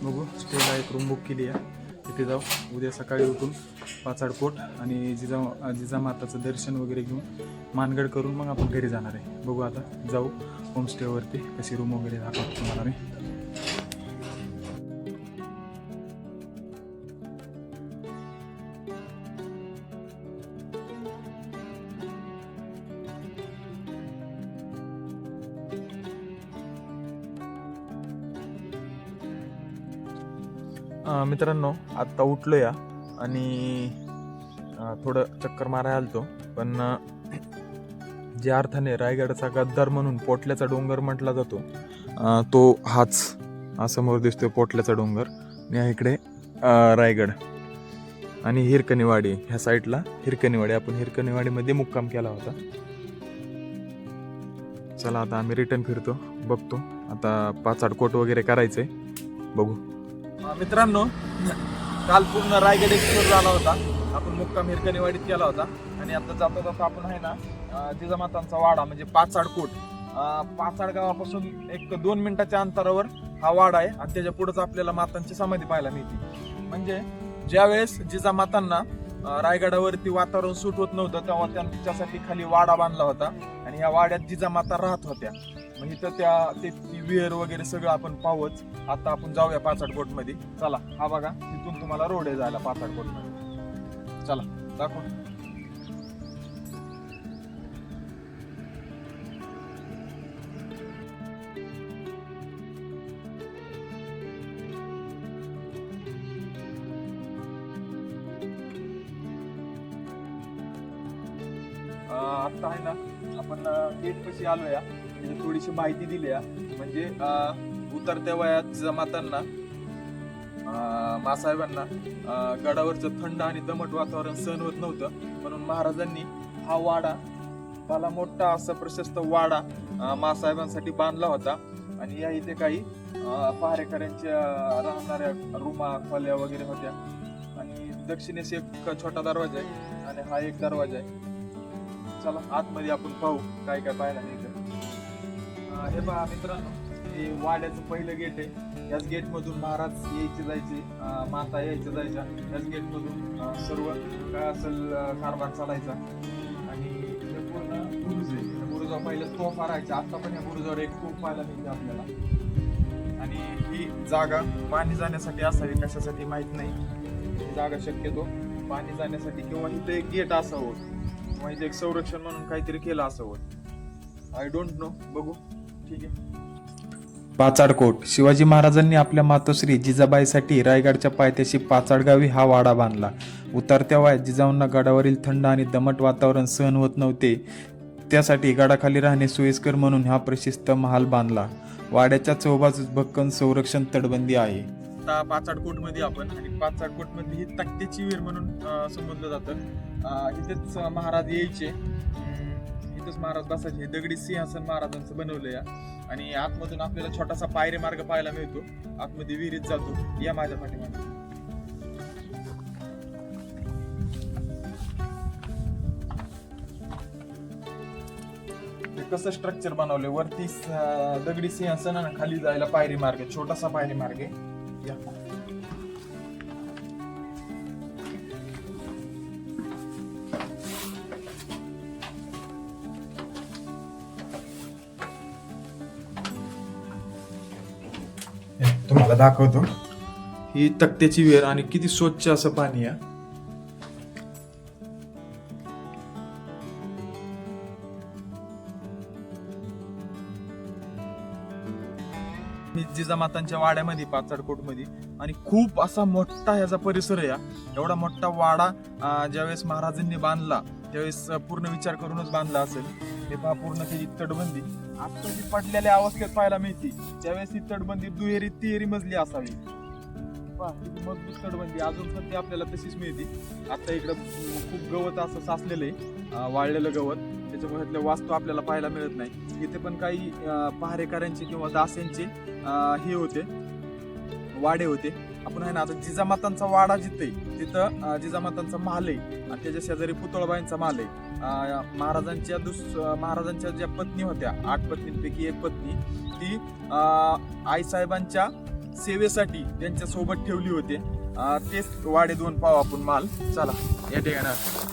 बघू, स्टेला एक रूम बुक केली आहे. तिथे जाऊ. उद्या सकाळी उठून पाचाडकोट आणि जिजामाताचं दर्शन वगैरे घेऊन मानगड करून मग आपण घरी जाणार आहे. बघू आता जाऊ होमस्टेवरती, कशी रूम वगैरे दाखवतो तुम्हाला मी. मित्रांनो, आत्ता उठलो या आणि थोडं चक्कर मारायला आलतो, पण ज्या अर्थाने रायगडचा गद्दार म्हणून पोटल्याचा डोंगर म्हटला जातो, तो हाच समोर दिसतोय पोटल्याचा डोंगर. आणि इकडे रायगड आणि हिरकणीवाडी, ह्या साईडला हिरकणीवाडी. आपण हिरकणीवाडीमध्ये मुक्काम केला होता. चला आता आम्ही रिटर्न फिरतो, बघतो. आता पाचाडकोट वगैरे करायचंय, बघू. मित्रांनो, काल पूर्ण रायगड एक्सप्लोर झाला होता. आपण मुक्काम हिरकणीवाडीत केला होता आणि आता जाता जाता आपण आहे ना जिजामातांचा वाडा म्हणजे पाचाडकोट, पाचाड गावापासून एक 2 मिनिटाच्या अंतरावर हा वाडा आहे आणि त्याच्या पुढेच आपल्याला मातांची समाधी पाहायला मिळते. म्हणजे ज्यावेळेस जिजामातांना रायगडावरती वातावरण सूट होत नव्हतं, तेव्हा त्यांच्यासाठी खाली वाडा बांधला होता आणि या वाड्यात जिजामाता राहत होत्या. मग इथं ती विहीर वगैरे सगळं आपण पाहूच. आता आपण जाऊया पाचाडकोट मध्ये. चला, हा बघा, तिथून तुम्हाला रोड आहे जायला पाचाडकोट मध्ये. चला दाखव. आता आहे ना आपण गेट पाशी आलो या. म्हणजे थोडीशी माहिती दिली या. म्हणजे उतरत्या वयात जिजामातांना, मासाहेबांना गडावरचं थंड आणि दमट वातावरण सहन होत नव्हतं, म्हणून महाराजांनी हा वाडा, भला मोठा असा प्रशस्त वाडा मासाहेबांसाठी बांधला होता. आणि या इथे काही पहारेकऱ्यांच्या राहणाऱ्या रूमा, खोल्या वगैरे होत्या. आणि दक्षिणेस एक छोटा दरवाजा आहे आणि हा एक दरवाजा आहे. चला आतमध्ये आपण पाहू काय काय पाहायला मिळतं. हे पहा मित्रांनो, हे वाड्याचं पहिलं गेट आहे. याच गेट मधून महाराज यायचे जायचे, माता यायच्या जायच्या. याच गेट मधून सर्व काय असेल कारभार चालायचा. आणि हे पूर्ण बुरुज आहे. या बुरुजावर पहिलं तोफा राहायच्या. आता पण या बुरुजावर एक तोफ पाहायला मिळते आपल्याला. आणि ही जागा पाणी जाण्यासाठी असावी, कशासाठी माहित नाही. ही जागा शक्यतो पाणी जाण्यासाठी किंवा इथं एक गेट असावं किंवा इथे एक संरक्षण म्हणून काहीतरी केलं असावं. आय डोंट नो, बघू. ठीक आहे. पाचाडकोट. शिवाजी महाराजांनी आपल्या मातोश्री जिजाबाईसाठी रायगडच्या पायथ्याशी पाचाडगावी हा वाडा बांधला. उतरत्या वयात जिजाऊंना गडावरील थंड आणि दमट वातावरण सहन होत नव्हते, त्यासाठी गडाखाली राहणे सोयीस्कर म्हणून हा प्रशस्त महाल बांधला. वाड्याच्या चौबाजूस भक्कम संरक्षण तटबंदी आहे. आता पाचाडकोट मध्ये आपण, आणि पाचाडकोट मध्ये ही तक्त्याची विहीर म्हणून संबोधलं जातं. इथेच महाराज यायचे, इथेच महाराज बसायचे. दगडी सिंहासन महाराजांचं बनवलंय. आणि आतमधून आपल्याला छोटासा पायरी मार्ग पाहायला मिळतो. आतमध्ये विहिरीत जातो. या माझ्या पाठीमागे. कसं स्ट्रक्चर बनवलंय, वरती दगडी सिंहासन आणि खाली जायला पायरी मार्ग, छोटासा पायरी मार्ग आहे. या तुम्हाला दाखवतो. ही तक्त्याची विहीर आणि किती स्वच्छ असं पाणी आहे. जिजामातांच्या वाड्यामध्ये, पाचाडकोट मध्ये, आणि खूप असा मोठा ह्याचा परिसर आहे. एवढा मोठा वाडा ज्यावेळेस महाराजांनी बांधला त्यावेळेस पूर्ण विचार करूनच बांधला असेल. हे पहा पूर्ण त्याची तटबंदी आता जी पडलेल्या अवस्थेत पाहायला मिळते त्यावेळेस ही तटबंदी दुहेरी तिहेरी मजली असावी. पहा किती मजबूत तटबंदी अजून पण ती आपल्याला तशीच मिळते. आता इकडं खूप गवत असं साचलेलं आहे, वाळलेलं गवत, त्याच्यामुळे इथले वास्तू आपल्याला पाहायला मिळत नाही. इथे पण काही पहारेकऱ्यांचे किंवा दास्यांचे हे होते, वाडे होते. आपण आहे ना आता जिजामातांचा वाडा जिथे तिथं जिजामातांचा महाल आहे आणि त्याच्या शेजारी पुतळबाईंचा महाल आहे. महाराजांच्या ज्या पत्नी होत्या 8 पत्नींपैकी एक पत्नी ती आईसाहेबांच्या सेवेसाठी त्यांच्या सोबत ठेवली होते. तेच वाडे 2 पाव आपण माल. चला या ठिकाणी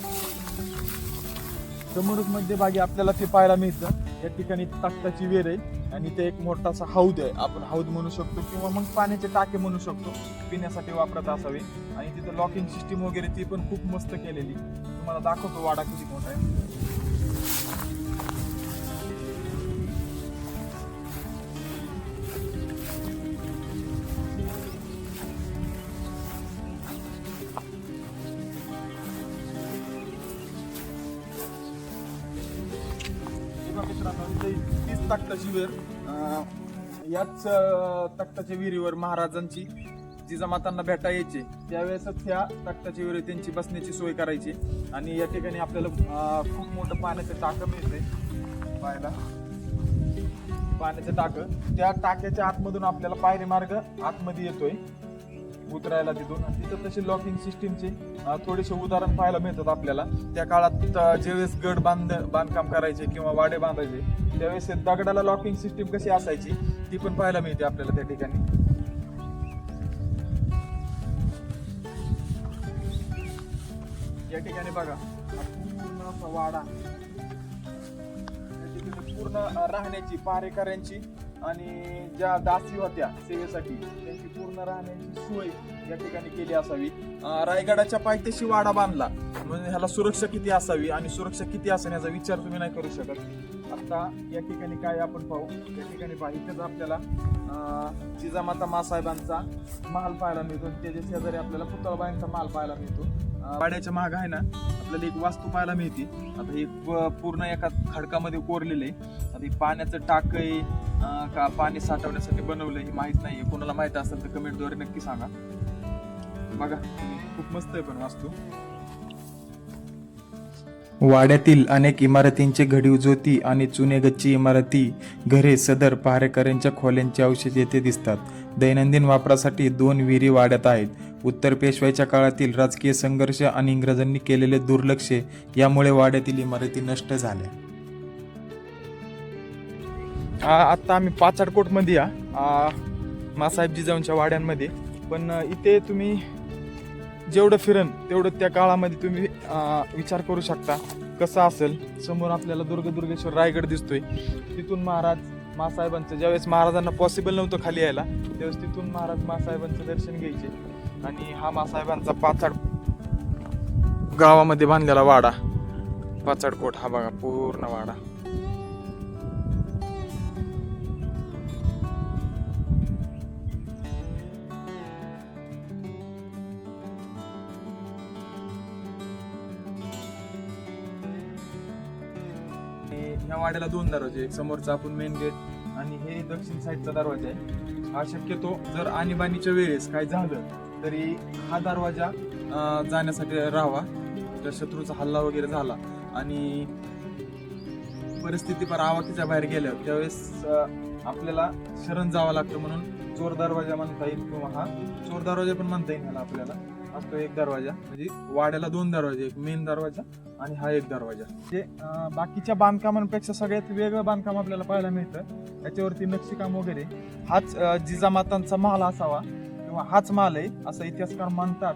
समोरच मध्यभागी आपल्याला ते पाहायला मिळतं. या ठिकाणी तख्ताची वेर आहे आणि ते एक मोठासा हौद आहे, आपण हौद म्हणू शकतो किंवा मग पाण्याचे टाके म्हणू शकतो, पिण्यासाठी वापरत असावे. आणि तिथं लॉकिंग सिस्टीम वगैरे ती पण खूप मस्त केलेली. तुम्हाला दाखवतो वाडा किती मोठा आहे. मित्रांनो 30 तख्ताची विहीर, याच तख्ताच्या विहिरीवर महाराजांची जिजामातांना भेटा यायचे त्यावेळेसच त्या तख्ताची विहीर त्यांची बसण्याची सोय करायची. आणि या ठिकाणी आपल्याला खूप मोठं पाण्याचं टाकं मिळतंय पाहायला. पाण्याचं टाकं, त्या टाक्याच्या आतमधून आपल्याला पायरी मार्ग आतमध्ये येतोय उतरायला तिथून. तिथं तशी लॉकिंग सिस्टीमचे थोडेसे उदाहरण पाहायला मिळतात आपल्याला. त्या काळात ज्यावेळेस गड बांधकाम करायचे किंवा वाडे बांधायचे त्यावेळेस दगडाला लॉकिंग सिस्टीम कशी असायची ती पण पाहायला मिळते आपल्याला त्या ठिकाणी. या ठिकाणी बघा पूर्ण असा वाडा, या ठिकाणी पूर्ण राहण्याची पहारेकऱ्यांची आणि ज्या दासी होत्या सेवेसाठी त्यांची पूर्ण राहण्याची सोय या ठिकाणी केली असावी. रायगडाच्या पायथ्याशी वाडा बांधला म्हणजे ह्याला सुरक्षा किती असावी आणि सुरक्षा किती असेल याचा विचार तुम्ही नाही करू शकत. आता या ठिकाणी काय आपण पाहू, या ठिकाणी इथेच आपल्याला जिजामाता मासाहेबांचा महाल पाहायला मिळतो. त्याच्या शेजारी आपल्याला पुतळबाईंचा महाल पाहायला मिळतो. वाड्याच्या माग आहे ना आपल्याला एक वास्तू पाहायला मिळते. आता हे पूर्ण एका खडकामध्ये कोरलेलं आहे. आता हे पाण्याचं टाक आहे का पाणी साठवण्यासाठी बनवलं हे माहित नाहीये. कोणाला माहित असेल तर कमेंटद्वारे नक्की सांगा. बघा खूप मस्त आहे पण वास्तू. वाड्यातील अनेक इमारतींचे घडीव ज्योती आणि चुनेगच्ची इमारती, घरे, सदर पहारेकऱ्यांच्या खोल्यांचे अवशेष येथे दिसतात. दैनंदिन वापरासाठी 2 विहिरी वाड्यात आहेत. उत्तर पेशवाईच्या काळातील राजकीय संघर्ष आणि इंग्रजांनी केलेले दुर्लक्ष यामुळे वाड्यातील इमारती नष्ट झाल्या. आता आम्ही पाचाडकोटमध्ये या मासाहेब जिजाऊंच्या वाड्यांमध्ये. पण इथे तुम्ही जेवढं फिरन तेवढं त्या काळामध्ये तुम्ही विचार करू शकता कसं असेल. समोर आपल्याला दुर्गेश्वर रायगड दिसतोय. तिथून मासाहेबांचं ज्यावेळेस महाराजांना पॉसिबल नव्हतं खाली यायला त्यावेळेस तिथून महाराज मासाहेबांचं दर्शन घ्यायचे. आणि हा मासाहेबांचा पाचाड गावामध्ये बांधलेला वाडा पाचाडकोट हा बघा पूर्ण वाडा. ह्या वाड्याला 2 दरवाजे, एक समोरचा आपण मेन गेट आणि हे दक्षिण साईडचा दरवाजा आहे. हा शक्यतो जर आणीबाणीच्या वेळेस काय झालं तरी हा दरवाजा जाण्यासाठी राहावा. जर शत्रूचा हल्ला वगैरे झाला आणि परिस्थिती पर आवाकीच्या बाहेर गेल्यावर त्यावेळेस आपल्याला शरण जावं लागतं म्हणून चोर दरवाजा म्हणता येईल किंवा हा चोर दरवाजा पण म्हणता येईल. आपल्याला असतो एक दरवाजा, म्हणजे वाड्याला 2 दरवाजे, एक मेन दरवाजा आणि हा एक दरवाजा. जे बाकीच्या बांधकामांपेक्षा सगळ्यात वेगळं बांधकाम आपल्याला पाहायला मिळतं. याच्यावरती नक्षीकाम वगैरे. हाच जिजामातांचा महाल असावा किंवा हाच महाल आहे असं इतिहासकार म्हणतात.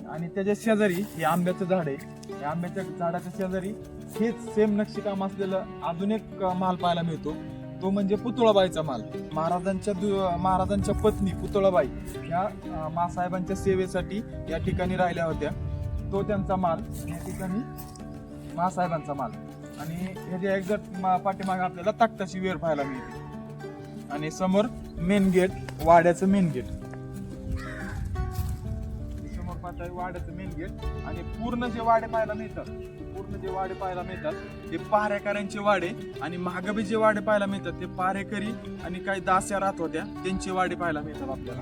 आणि त्याच्या शेजारी हे आंब्याचं झाड आहे. या आंब्याच्या झाडाच्या शेजारी हेच सेम नक्षीकाम असलेलं अजून एक महाल पाहायला मिळतो. तो म्हणजे पुतळाबाईचा महाल. महाराजांच्या पत्नी पुतळाबाई या मासाहेबांच्या सेवेसाठी या ठिकाणी राहिल्या होत्या. तो त्यांचा माल, या ठिकाणी मासाहेबांचा माल. आणि ह्याच्या एक्झॅक्ट पाठीमागे आपल्याला तख्ताची वेर पाहायला मिळते. आणि समोर मेन गेट, वाड्याचं मेन गेट. समोर पाहता वाड्याचं मेन गेट. आणि पूर्ण जे वाडे पाहायला मिळतात ते पहारेकऱ्यांचे वाडे, आणि महागबी जे वाडे पाहायला मिळतात ते पहारेकरी आणि काही दास्या राहत होत्या त्यांचे वाडे पाहायला मिळतात आपल्याला.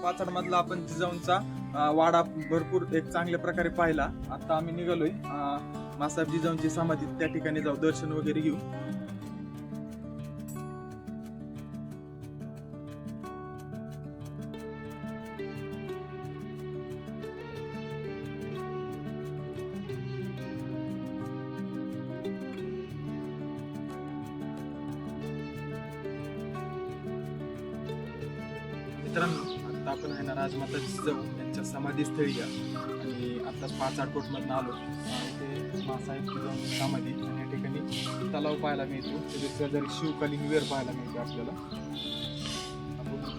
पाचड मधला आपण जिजाऊंचा वाडा भरपूर एक चांगल्या प्रकारे पाहिला. आता आम्ही निघालोय मासाहेब जिजाऊंची समाधी त्या ठिकाणी जाऊ, दर्शन वगैरे घेऊ. मित्रांनो, आता आपण आहे ना राजमाता जिजाऊ यांच्या समाधीस्थळी या, आणि आता 5-8 कोटमधून आलो. इथे मासाहेब जिजाऊंची समाधी, आणि या ठिकाणी तलाव पाहायला मिळतो. त्याच्या शेजारी शिवकालीन वेर पाहायला मिळते आपल्याला.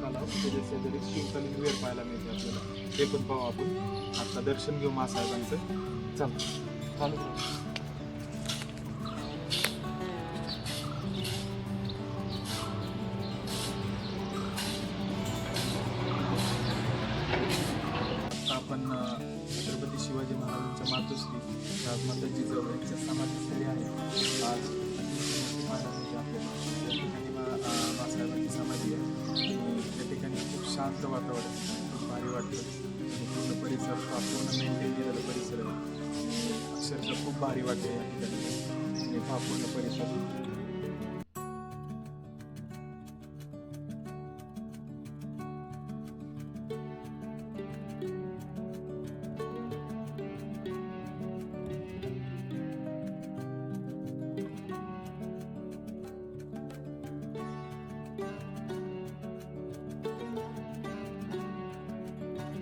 तलाव त्याच्या शेजारी शिवकालीन वेर पाहायला मिळते आपल्याला. ते पण पाहू आपण. आता दर्शन घेऊ मासाहेबांचं. चालू करू. आपण छत्रपती शिवाजी महाराजांच्या मातोश्री राजमाता जिजाऊ यांच्या समाधीस्थळी आहे. आज आपल्याला त्या ठिकाणी मासाहेबांची समाधी आहे, आणि त्या ठिकाणी खूप शांत वातावरण, खूप भारी वाटतं. पूर्ण परिसर पूर्ण मेंटेन केलेला परिसर आहे. अक्षरशः खूप भारी वाटते या ठिकाणी, आणि हा पूर्ण परिसर.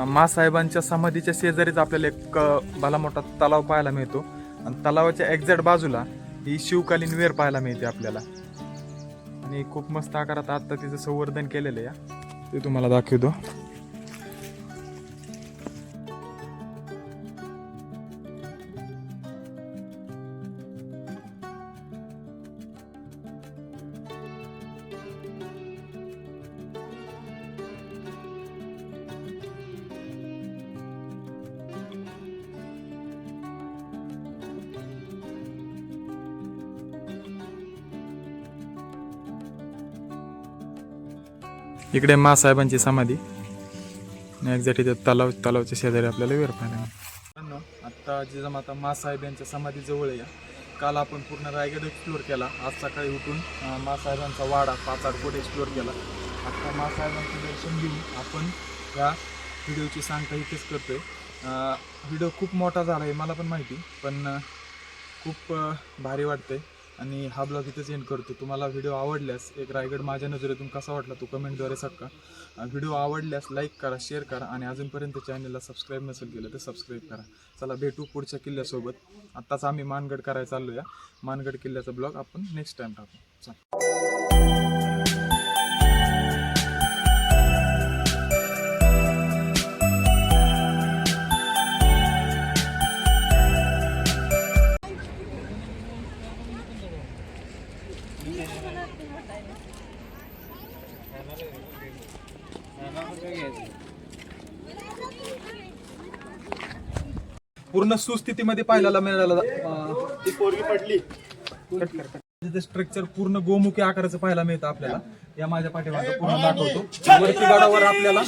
मासाहेबांच्या समाधीच्या शेजारीच आपल्याला एक भला मोठा तलाव पाहायला मिळतो, आणि तलावाच्या एक्झॅक्ट बाजूला ही शिवकालीन वेर पाहायला मिळते आपल्याला. आणि खूप मस्त आकारात आता तिचं संवर्धन केलेलं आहे, ते तुम्हाला दाखवतो. इकडे मासाहेबांची समाधी, आणि एक्झॅक्ट इथे तलावच्या शेजारी आपल्याला वेर पाहायला. आता जिजामाता मासाहेब यांच्या समाधी जवळ या. काल आपण पूर्ण रायगड एक्सप्लोर केला. आज सकाळी उठून मासाहेबांचा वाडा 5-8 कोट एक्सप्लोर केला. आता मासाहेबांचं दर्शन घेऊन आपण या व्हिडिओची सांगता इथेच करतोय. व्हिडिओ खूप मोठा झाला आहे मला पण माहिती, पण खूप भारी वाटतंय, आणि हा ब्लॉग इथेच एंड करतो. तुम्हाला व्हिडिओ आवडल्यास एक रायगड माझ्या नजरेतून कसा वाटला तो कमेंटद्वारे सांगा. व्हिडिओ आवडल्यास लाईक करा, शेअर करा, आणि अजूनपर्यंत चॅनलला सबस्क्राईब नसेल केलं तर सबस्क्राईब करा. चला भेटू पुढच्या किल्ल्यासोबत. आत्ताच आम्ही मानगड करायला चाललो या. मानगड किल्ल्याचा ब्लॉग आपण नेक्स्ट टाइम टाकू. चला. पूर्ण सुस्थितीमध्ये पाहायला मिळालं. ती पोरगी पडली. स्ट्रक्चर पूर्ण गोमुखी आकाराचं पाहायला मिळतं आपल्याला. या माझ्या पाठीमागे पूर्ण दाखवतो. वरती गडावर आपल्याला